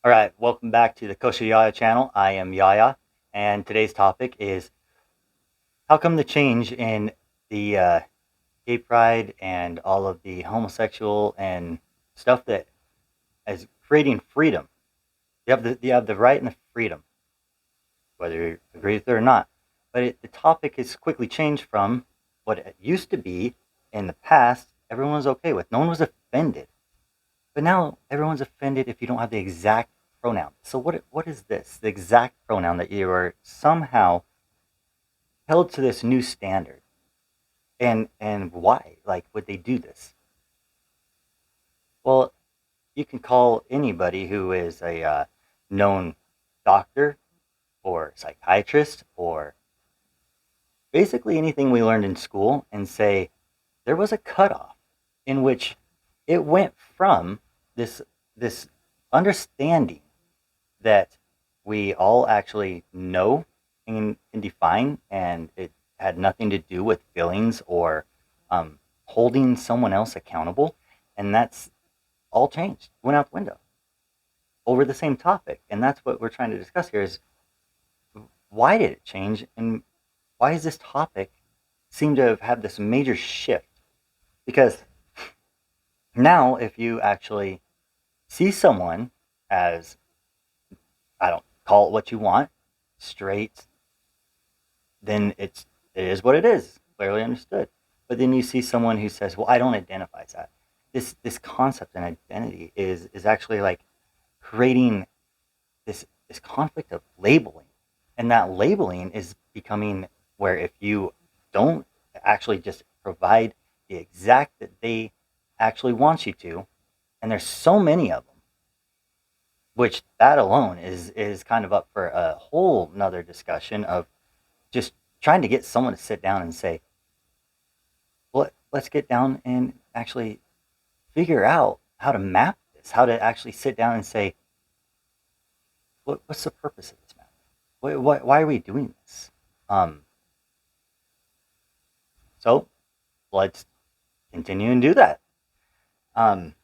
All right, welcome back to the Kosher Yaya channel. I am Yaya, and today's topic is how come the change in the gay pride and all of the homosexual and stuff that is creating freedom. You have the right and the freedom, whether you agree with it or not. But the topic has quickly changed from what it used to be in the past. Everyone was okay with. No one was offended. But now everyone's offended if you don't have the exact pronoun. So what is this? The exact pronoun that you are somehow held to this new standard. And why? Like would they do this? Well, you can call anybody who is a known doctor or psychiatrist or basically anything we learned in school and say there was a cutoff in which it went from this understanding that we all actually know and define, and it had nothing to do with feelings or holding someone else accountable, and that's all changed, went out the window over the same topic, and that's what we're trying to discuss here: is why did it change, and why does this topic seem to have had this major shift? Because now, if you actually see someone as, I don't call it what you want, straight, then it is what it is, clearly understood. But then you see someone who says, "Well, I don't identify as that." This concept and identity is actually like creating this conflict of labeling, and that labeling is becoming where if you don't actually just provide the exact that they actually want you to, and there's so many of them, which that alone is kind of up for a whole nother discussion of just trying to get someone to sit down and say, well, let's get down and actually figure out how to map this, how to actually sit down and say, what's the purpose of this map? Why are we doing this? Um, so let's continue and do that. Um,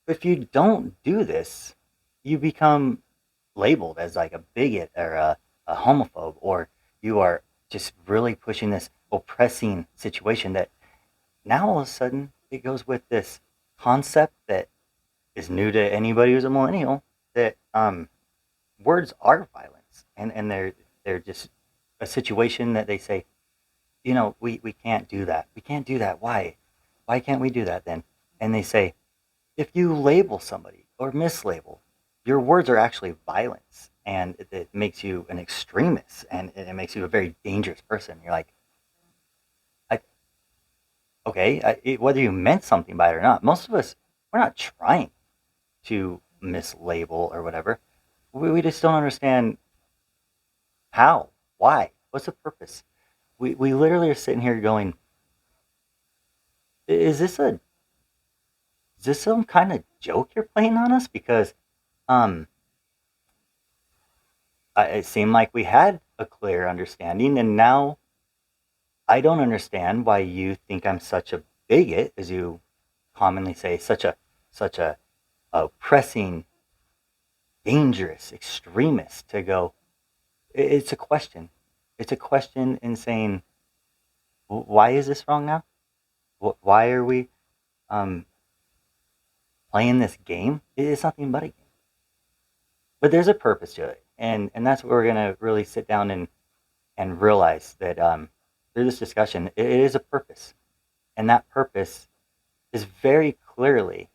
if you don't do this, you become labeled as like a bigot or a homophobe, or you are just really pushing this oppressing situation that now all of a sudden it goes with this concept that is new to anybody who's a millennial, that words are violence, and they're just a situation that they say, we can't do that. We can't do that. Why can't we do that then? And they say, if you label somebody or mislabel, your words are actually violence, and it makes you an extremist, and it makes you a very dangerous person. You're like, I, okay, whether you meant something by it or not, most of us, we're not trying to mislabel or whatever. We just don't understand how, why, what's the purpose. We literally are sitting here going, is this a is this some kind of joke you're playing on us? Because um, it seemed like we had a clear understanding, and now I don't understand why you think I'm such a bigot, as you commonly say, such a oppressing, dangerous extremist. To go, it's a question. It's a question in saying, why is this wrong now? Why are we um, playing this game? It's nothing but a game. But there's a purpose to it, and that's what we're gonna really sit down and realize that through this discussion, it is a purpose, and that purpose is very clearly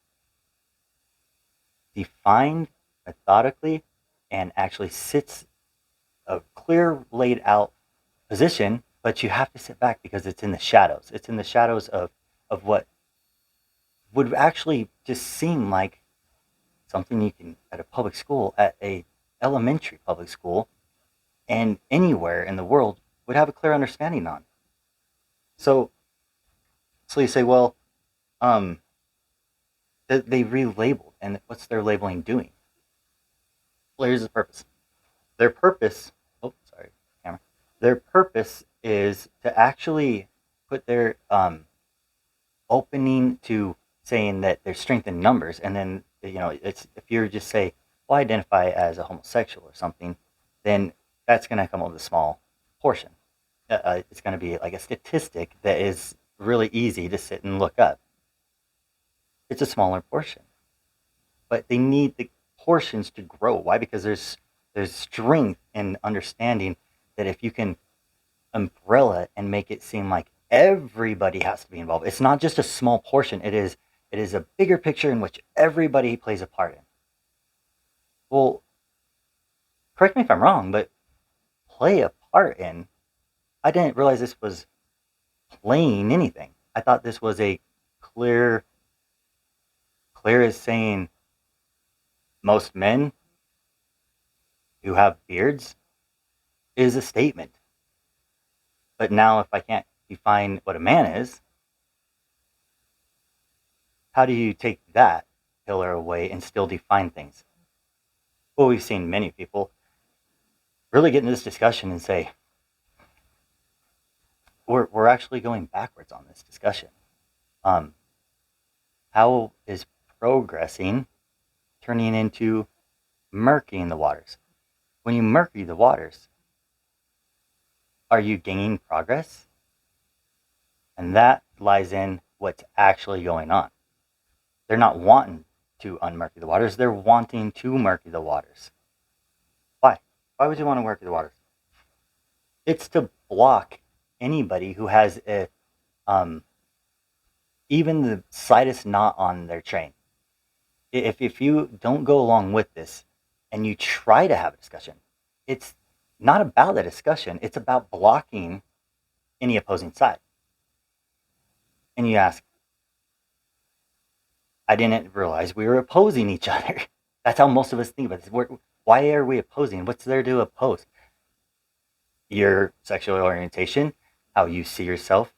defined methodically, and actually sits a clear laid out position. But you have to sit back because it's in the shadows. It's in the shadows of what would actually just seem like something you can at a public school, at a elementary public school, and anywhere in the world would have a clear understanding on. So so you say, well, um, they relabeled, and what's their labeling doing? Well, here's the purpose. Their purpose. Oh, sorry, camera. Their purpose is to actually put their opening to saying that there's strength in numbers, and then it's if you're just say well, I identify as a homosexual or something, then that's going to come up with a small portion. It's going to be like a statistic that is really easy to sit and look up. It's a smaller portion, but they need the portions to grow. Why? Because there's strength in understanding that if you can umbrella and make it seem like everybody has to be involved. It's not just a small portion. It is a bigger picture in which everybody plays a part in. Well, correct me if I'm wrong, but play a part in. I didn't realize this was playing anything. I thought this was a clear as saying most men who have beards is a statement. But now if I can't define what a man is, how do you take that pillar away and still define things? Well, we've seen many people really get into this discussion and say, we're actually going backwards on this discussion. How is progressing turning into murkying the waters? When you murky the waters, are you gaining progress? And that lies in what's actually going on. They're not wanting to unmurky the waters. They're wanting to murky the waters. Why? Why would you want to murky the waters? It's to block anybody who has even the slightest knot on their train. If you don't go along with this and you try to have a discussion, it's not about the discussion. It's about blocking any opposing side. And you ask, I didn't realize we were opposing each other. That's how most of us think about this. Why are we opposing? What's there to oppose? Your sexual orientation, how you see yourself.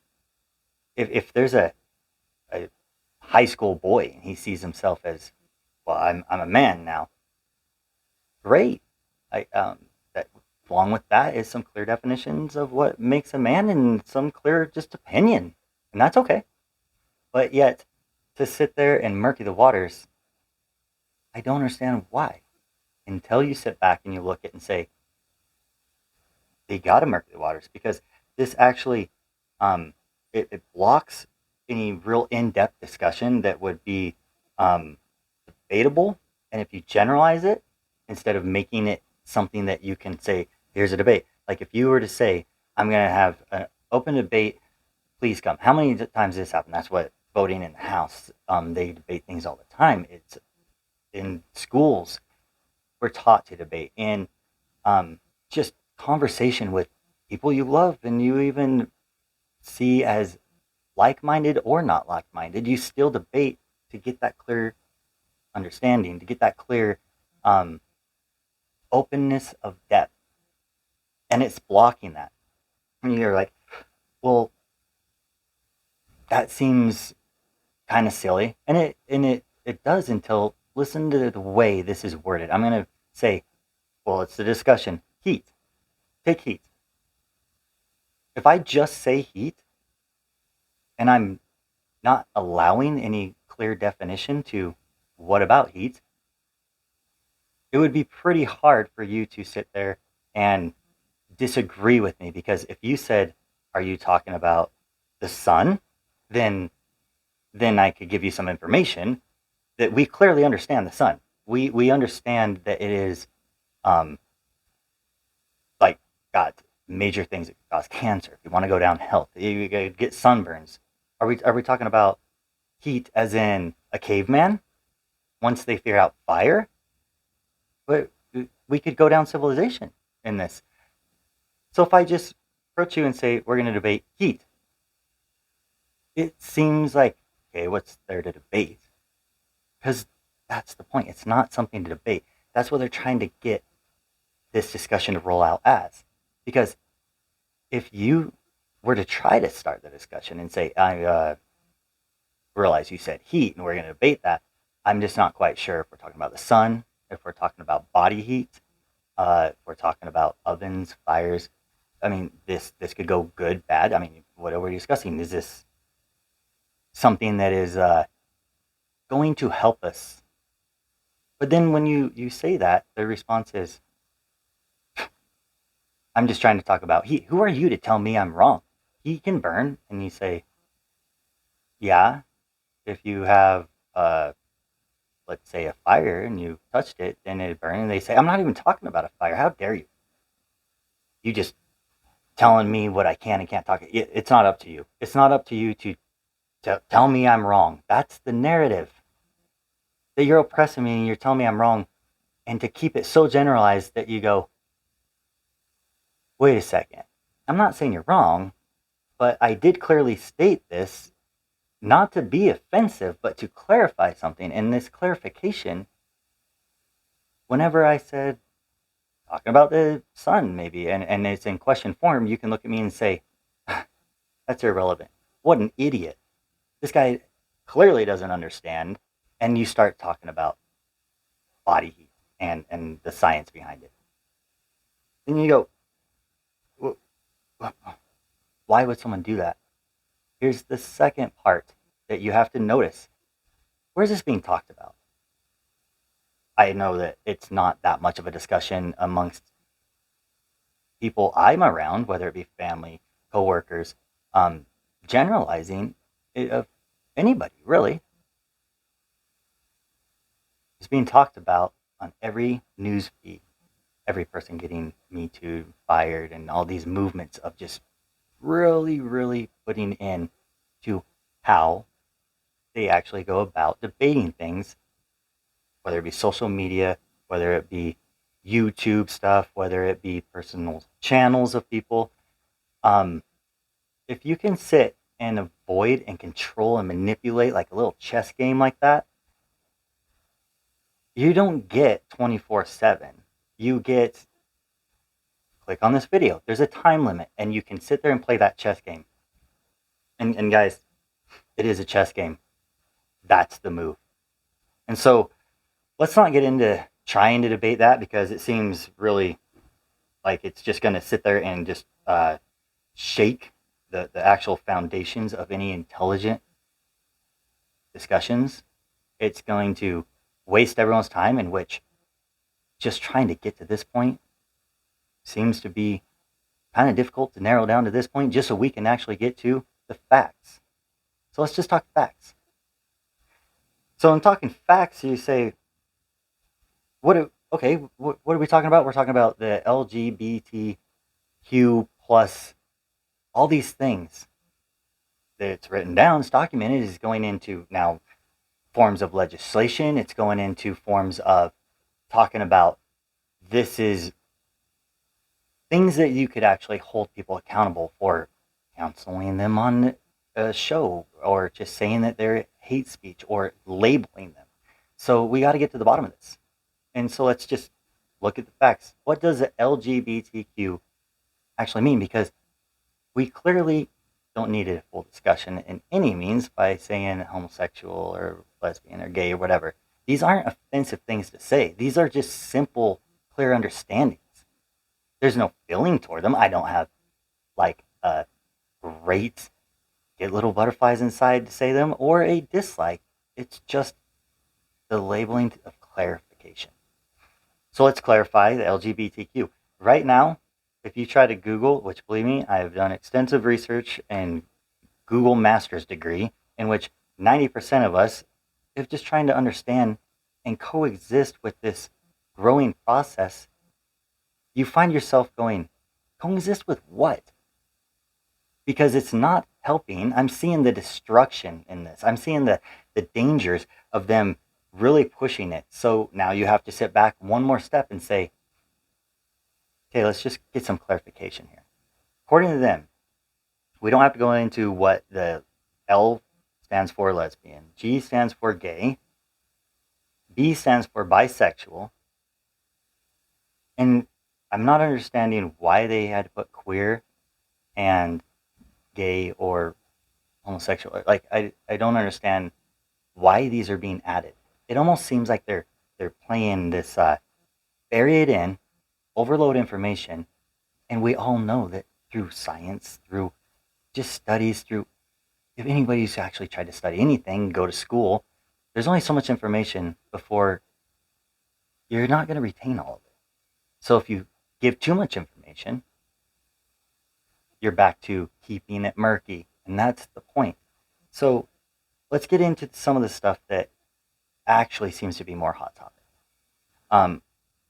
If there's a high school boy and he sees himself as, well, I'm a man now. Great. That along with that is some clear definitions of what makes a man and some clear just opinion, and that's okay. But yet, to sit there and murky the waters, I don't understand why. Until you sit back and you look at it and say, they got to murky the waters, because this actually it blocks any real in-depth discussion that would be debatable. And if you generalize it instead of making it something that you can say, here's a debate. Like if you were to say, I'm going to have an open debate, please come. How many times this happened? That's what voting in the House. They debate things all the time. It's in schools. We're taught to debate. And just conversation with people you love and you even see as like-minded or not like-minded, you still debate to get that clear understanding, to get that clear openness of depth. And it's blocking that. And you're like, well, that seems kind of silly. And it does until, listen to the way this is worded. I'm going to say, well, it's the discussion. Heat. Take heat. If I just say heat, and I'm not allowing any clear definition to what about heat, it would be pretty hard for you to sit there and disagree with me, because if you said, are you talking about the sun? Then I could give you some information that we clearly understand the sun. We understand that it is like got major things that could cause cancer. If you want to go down health, you get sunburns. Are we talking about heat as in a caveman? Once they figure out fire, but we could go down civilization in this. So if I just approach you and say we're going to debate heat, it seems like, okay, what's there to debate? Because that's the point. It's not something to debate. That's what they're trying to get this discussion to roll out as. Because if you were to try to start the discussion and say, I realize you said heat and we're going to debate that, I'm just not quite sure if we're talking about the sun, if we're talking about body heat, if we're talking about ovens, fires. I mean, this could go good, bad. I mean, what are we discussing? Is this something that is going to help us But then when you say that, the response is, I'm just trying to talk about he. Who are you to tell me I'm wrong? He can burn, and you say, yeah, if you have let's say a fire and you touched it, then it burned. And they say, I'm not even talking about a fire. How dare you? You just telling me what I can and can't talk. It's not up to you. It's not up to you to tell me I'm wrong. That's the narrative that you're oppressing me and you're telling me I'm wrong. And to keep it so generalized that you go, wait a second. I'm not saying you're wrong, but I did clearly state this not to be offensive, but to clarify something. And this clarification, whenever I said, talking about the sun, maybe, and it's in question form, you can look at me and say, that's irrelevant. What an idiot. This guy clearly doesn't understand. And you start talking about body heat and the science behind it. And you go, why would someone do that? Here's the second part that you have to notice. Where's this being talked about? I know that it's not that much of a discussion amongst people I'm around, whether it be family, coworkers, generalizing it of anybody, really. It's being talked about on every news feed. Every person getting Me Too, fired, and all these movements of just really, really putting in to how they actually go about debating things, whether it be social media, whether it be YouTube stuff, whether it be personal channels of people. Um, if you can sit and avoid and control and manipulate like a little chess game like that, you don't get 24/7. You get, click on this video. There's a time limit, and you can sit there and play that chess game. And guys, it is a chess game. That's the move. And so let's not get into trying to debate that, because it seems really like it's just going to sit there and just shake the actual foundations of any intelligent discussions. It's going to waste everyone's time, in which just trying to get to this point seems to be kind of difficult to narrow down to this point, just so we can actually get to the facts. So let's just talk facts. So in talking facts, you say, what are we talking about? We're talking about the LGBTQ plus all these things that's written down, it's documented, is going into now forms of legislation. It's going into forms of talking about, this is things that you could actually hold people accountable for, counseling them on a show, or just saying that they're hate speech, or labeling them. So we got to get to the bottom of this. And so let's just look at the facts. What does the LGBTQ actually mean? Because we clearly don't need a full discussion in any means by saying homosexual or lesbian or gay or whatever. These aren't offensive things to say. These are just simple, clear understandings. There's no feeling toward them. I don't have like a great get little butterflies inside to say them, or a dislike. It's just the labeling of clarification. So let's clarify the LGBTQ. Right now, if you try to Google, which believe me, I have done extensive research and Google master's degree, in which 90% of us, if just trying to understand and coexist with this growing process, you find yourself going, coexist with what? Because it's not helping. I'm seeing the destruction in this. I'm seeing the dangers of them really pushing it. So now you have to sit back one more step and say, okay, let's just get some clarification here. According to them, we don't have to go into what the L stands for lesbian, G stands for gay, B stands for bisexual, and I'm not understanding why they had to put queer and gay or homosexual. Like, I don't understand why these are being added. It almost seems like they're playing this bury it in, overload information, and we all know that through science, through just studies, through, if anybody's actually tried to study anything, go to school, there's only so much information before you're not going to retain all of it. So if you give too much information, you're back to keeping it murky. And that's the point. So let's get into some of the stuff that actually seems to be more hot topic.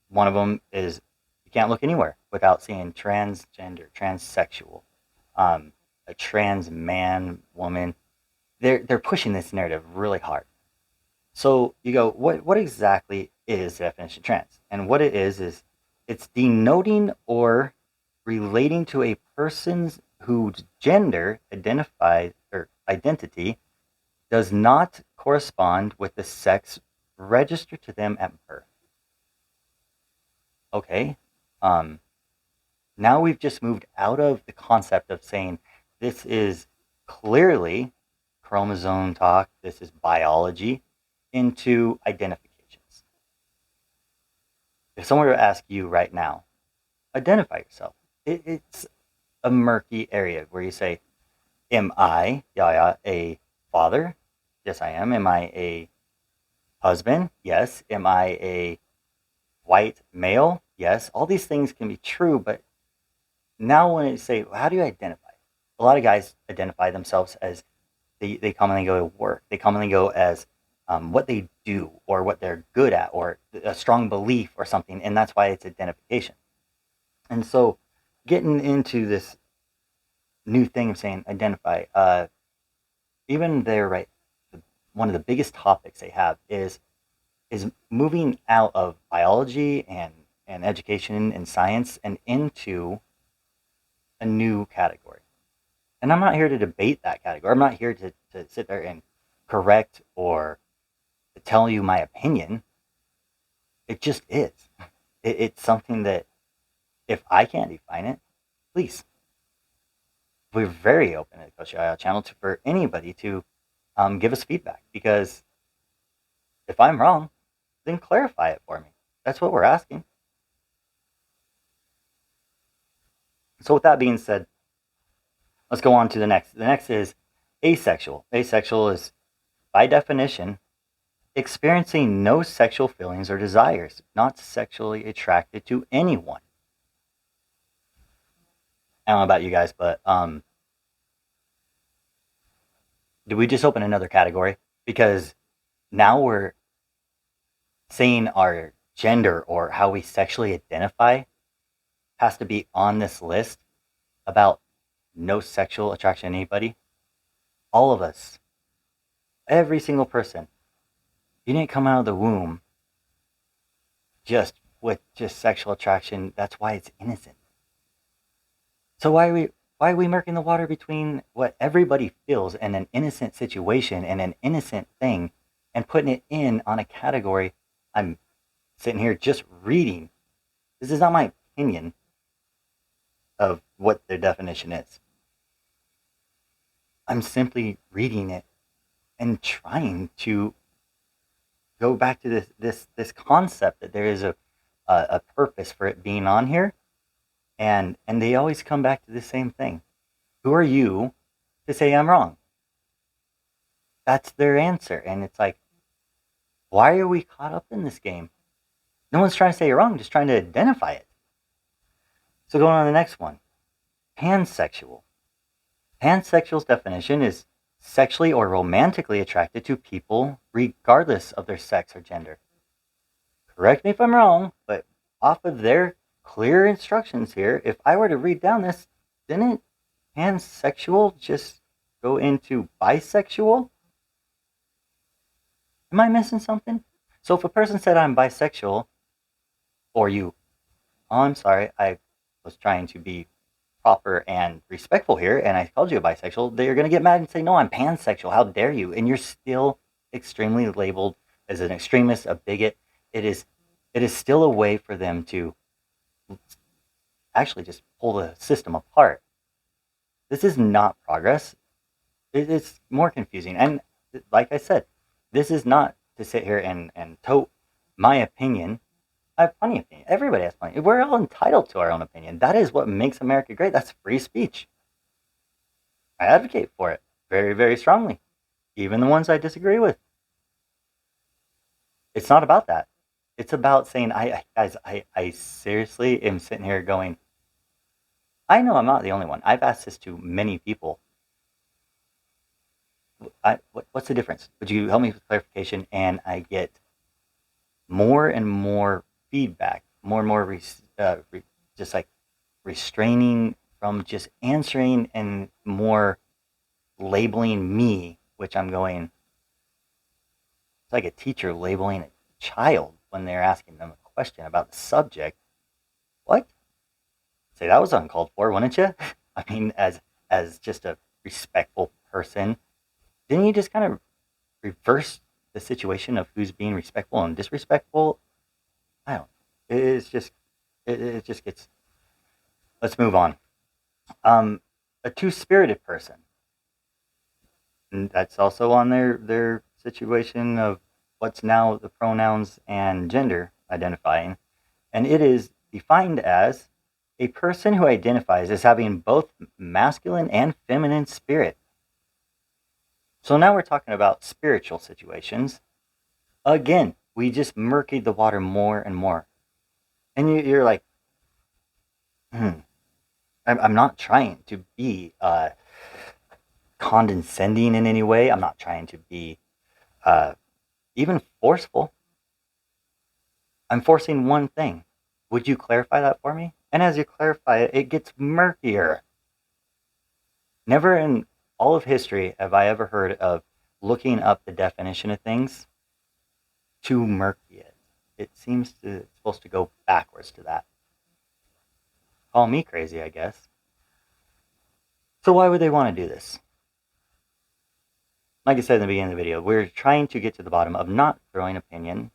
One of them is you can't look anywhere without seeing transgender, transsexual, a trans man, woman. They're pushing this narrative really hard. So you go, what exactly is the definition of trans? And what it is it's denoting or relating to a person's whose gender identified or identity does not correspond with the sex registered to them at birth. Okay. Um, Now we've just moved out of the concept of saying this is clearly chromosome talk, this is biology, into identifications. If someone were to ask you right now, identify yourself, it's a murky area where you say, am I, a father? Yes, I am. Am I a husband? Yes. Am I a white male? Yes. All these things can be true, but now when you say, well, how do you identify? A lot of guys identify themselves as they commonly go to work. They commonly go as what they do or what they're good at or a strong belief or something. And that's why it's identification. And so getting into this new thing of saying identify, even there, right, one of the biggest topics they have is moving out of biology and education and science and into a new category. And I'm not here to debate that category. I'm not here to sit there and correct or to tell you my opinion. It just is. It's something that if I can't define it, please. We're very open at the Coach IL channel for anybody to give us feedback, because if I'm wrong, then clarify it for me. That's what we're asking. So with that being said, let's go on to the next. The next is asexual. Asexual is, by definition, experiencing no sexual feelings or desires, not sexually attracted to anyone. I don't know about you guys, but did we just open another category? Because now we're saying our gender or how we sexually identify has to be on this list about no sexual attraction to anybody. All of us, every single person, you didn't come out of the womb just with just sexual attraction. That's why it's innocent. So why are we murking the water between what everybody feels and an innocent situation and an innocent thing and putting it in on a category? I'm sitting here just reading. This is not my opinion of what their definition is. I'm simply reading it and trying to go back to this concept that there is a purpose for it being on here, and they always come back to the same thing. Who are you to say I'm wrong? That's their answer, and it's like, why are we caught up in this game? No one's trying to say you're wrong, just trying to identify it. So going on to the next one, pansexual. Pansexual's definition is sexually or romantically attracted to people regardless of their sex or gender. Correct me if I'm wrong, but off of their clear instructions here, if I were to read down this, didn't pansexual just go into bisexual? Am I missing something? So if a person said I'm bisexual, or you, oh, I'm sorry, I was trying to be proper and respectful here, and I called you a bisexual, they're going to get mad and say, no, I'm pansexual. How dare you? And you're still extremely labeled as an extremist, a bigot. It is still a way for them to actually just pull the system apart. This is not progress. It's more confusing. And like I said, this is not to sit here and tote my opinion. I have plenty of opinion. Everybody has plenty. We're all entitled to our own opinion. That is what makes America great. That's free speech. I advocate for it very, very strongly, even the ones I disagree with. It's not about that. It's about saying, guys, I seriously am sitting here going, I know I'm not the only one. I've asked this to many people. What's the difference? Would you help me with clarification? And I get more and more feedback, more and more just like restraining from just answering, and more labeling me, which I'm going, it's like a teacher labeling a child when they're asking them a question about the subject. What? Say that was uncalled for, wouldn't you? I mean, as just a respectful person, didn't you just kind of reverse the situation of who's being respectful and disrespectful? I don't. It's just it just gets. Let's move on. Um, a two-spirited person. And that's also on their situation of what's now the pronouns and gender identifying, and it is defined as a person who identifies as having both masculine and feminine spirit. So now we're talking about spiritual situations. Again, we just murkied the water more and more. And you're like, I'm not trying to be condescending in any way. I'm not trying to be even forceful. I'm forcing one thing. Would you clarify that for me? And as you clarify it, it gets murkier. Never in all of history have I ever heard of looking up the definition of things to murky it. It seems to it's supposed to go backwards to that. Call me crazy, I guess. So why would they want to do this? Like I said in the beginning of the video, we're trying to get to the bottom of not throwing opinion.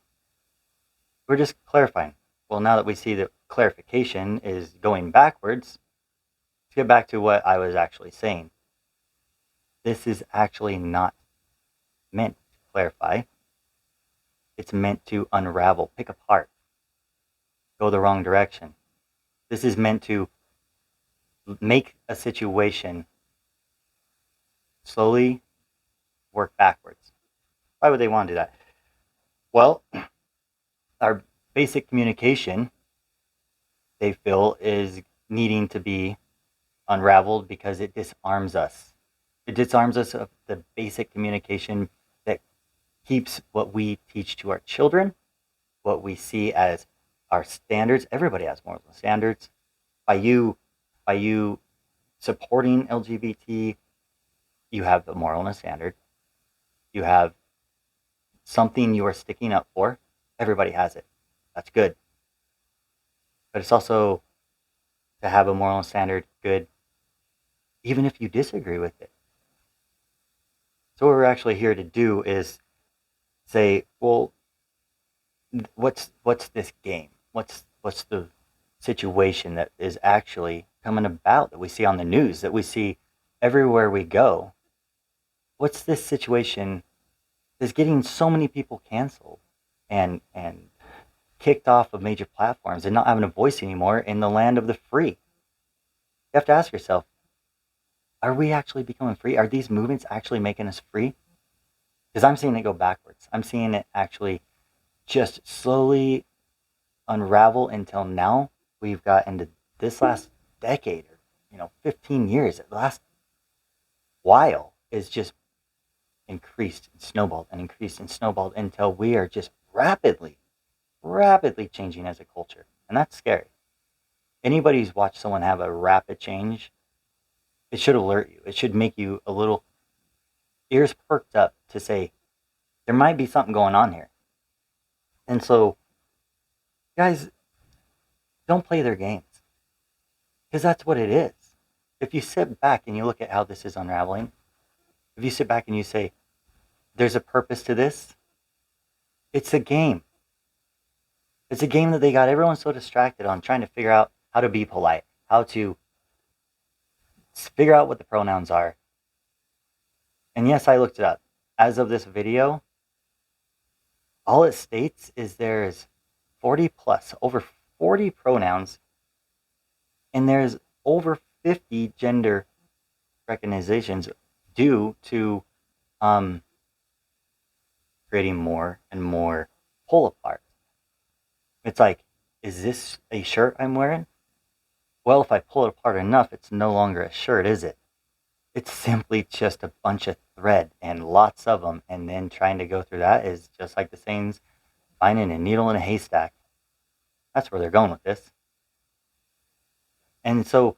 We're just clarifying. Well, now that we see that clarification is going backwards, let's get back to what I was actually saying. This is actually not meant to clarify. It's meant to unravel, pick apart, go the wrong direction. This is meant to make a situation slowly work backwards. Why would they want to do that? Well, our basic communication, they feel, is needing to be unraveled because it disarms us. It disarms us of the basic communication that keeps what we teach to our children, what we see as our standards. Everybody has moral standards. By you supporting LGBT, you have a moral and a standard. You have something you are sticking up for. Everybody has it. That's good. But it's also to have a moral and standard good, even if you disagree with it. So what we're actually here to do is say, well, what's this game? What's the situation that is actually coming about, that we see on the news, that we see everywhere we go? What's this situation that's getting so many people canceled and kicked off of major platforms and not having a voice anymore in the land of the free? You have to ask yourself, are we actually becoming free? Are these movements actually making us free? Because I'm seeing it go backwards. I'm seeing it actually just slowly unravel until now we've got into this last decade, or 15 years. The last while is just increased and snowballed and increased and snowballed until we are just rapidly changing as a culture. And that's scary. Anybody who's watched someone have a rapid change, it should alert you. It should make you a little ears perked up to say, there might be something going on here. And so, guys, don't play their games. Because that's what it is. If you sit back and you look at how this is unraveling, if you sit back and you say, there's a purpose to this, it's a game. It's a game that they got everyone so distracted on trying to figure out how to be polite, how to figure out what the pronouns are. And yes, I looked it up. As of this video, all it states is there is 40 plus, over 40 pronouns, and there's over 50 gender recognitions due to creating more and more pull apart. It's like, is this a shirt I'm wearing? Well, if I pull it apart enough, it's no longer a shirt, is it? It's simply just a bunch of thread and lots of them. And then trying to go through that is just like the sayings, finding a needle in a haystack. That's where they're going with this. And so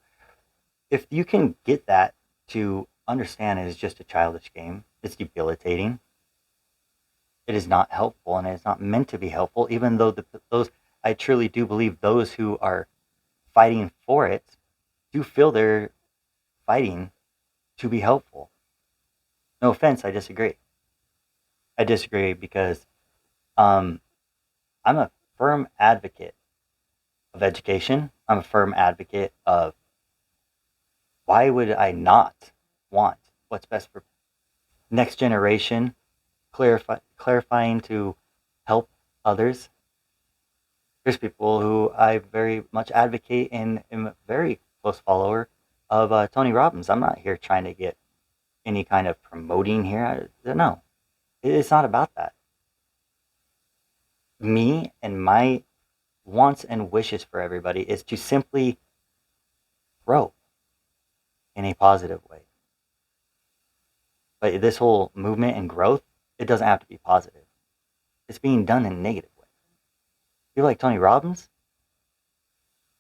if you can get that to understand it is just a childish game, it's debilitating. It is not helpful, and it's not meant to be helpful, even though those, I truly do believe those who are fighting for it do feel they're fighting to be helpful. No offense, I disagree. I disagree because I'm a firm advocate of education. I'm a firm advocate of why would I not want what's best for next generation, clarifying to help others. There's people who I very much advocate and am a very close follower of Tony Robbins. I'm not here trying to get any kind of promoting here. No, it's not about that. Me and my wants and wishes for everybody is to simply grow in a positive way. But this whole movement and growth, it doesn't have to be positive. It's being done in a negative way. People like Tony Robbins,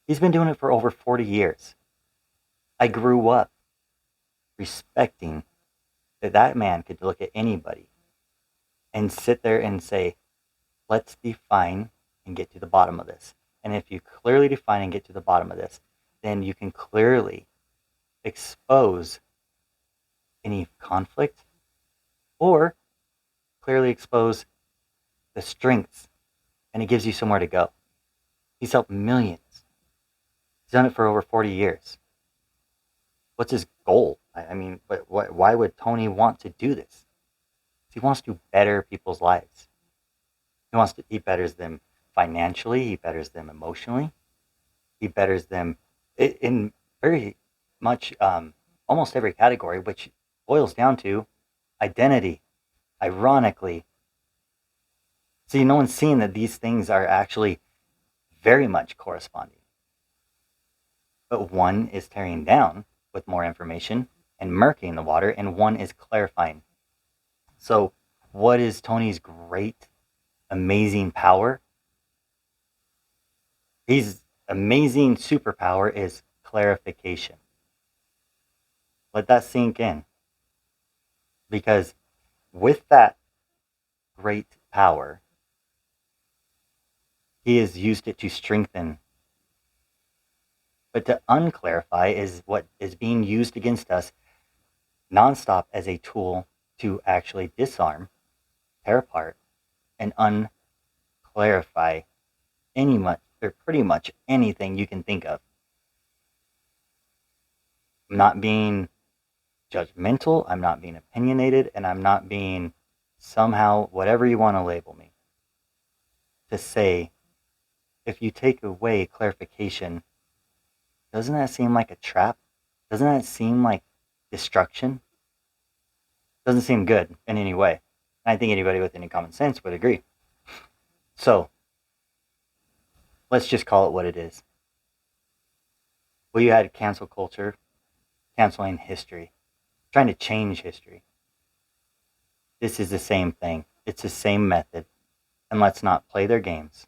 he's been doing it for over 40 years. I grew up respecting that man could look at anybody and sit there and say, let's define and get to the bottom of this. And if you clearly define and get to the bottom of this, then you can clearly expose any conflict or clearly expose the strengths, and it gives you somewhere to go. He's helped millions. He's done it for over 40 years. What's his goal? I mean, why would Tony want to do this? He wants to better people's lives. He betters them financially, he betters them emotionally, he betters them in very much almost every category, which boils down to identity. Ironically, see, no one's seeing that these things are actually very much corresponding. But one is tearing down with more information and murking the water, and one is clarifying. So, what is Tony's great, amazing power? His amazing superpower is clarification. Let that sink in. Because with that great power, he has used it to strengthen. But to unclarify is what is being used against us nonstop as a tool to actually disarm, tear apart, and unclarify pretty much anything you can think of. I'm not being judgmental, I'm not being opinionated, and I'm not being somehow whatever you want to label me. To say, if you take away clarification, doesn't that seem like a trap? Doesn't that seem like destruction? Doesn't seem good in any way. And I think anybody with any common sense would agree. So, let's just call it what it is. We had cancel culture, canceling history, trying to change history. This is the same thing. It's the same method. And let's not play their games.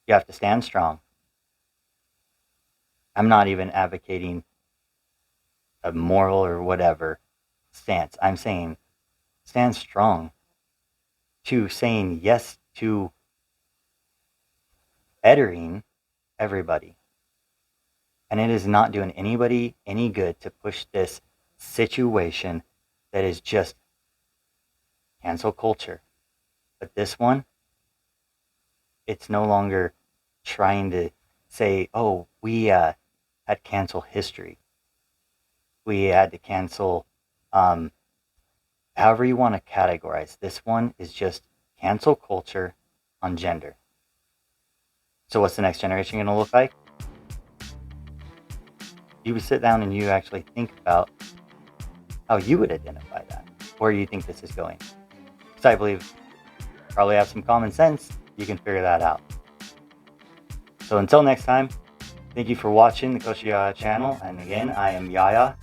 You have to stand strong. I'm not even advocating a moral or whatever stance. I'm saying stand strong to saying yes to bettering everybody. And it is not doing anybody any good to push this situation that is just cancel culture. But this one, it's no longer trying to say, oh, we had cancel history. We had to cancel, however you want to categorize. This one is just cancel culture on gender. So what's the next generation going to look like? You would sit down and you actually think about how you would identify that, where you think this is going. Because I believe you probably have some common sense. you can figure that out. So until next time, thank you for watching the Coach Yaya channel. And again, I am Yaya.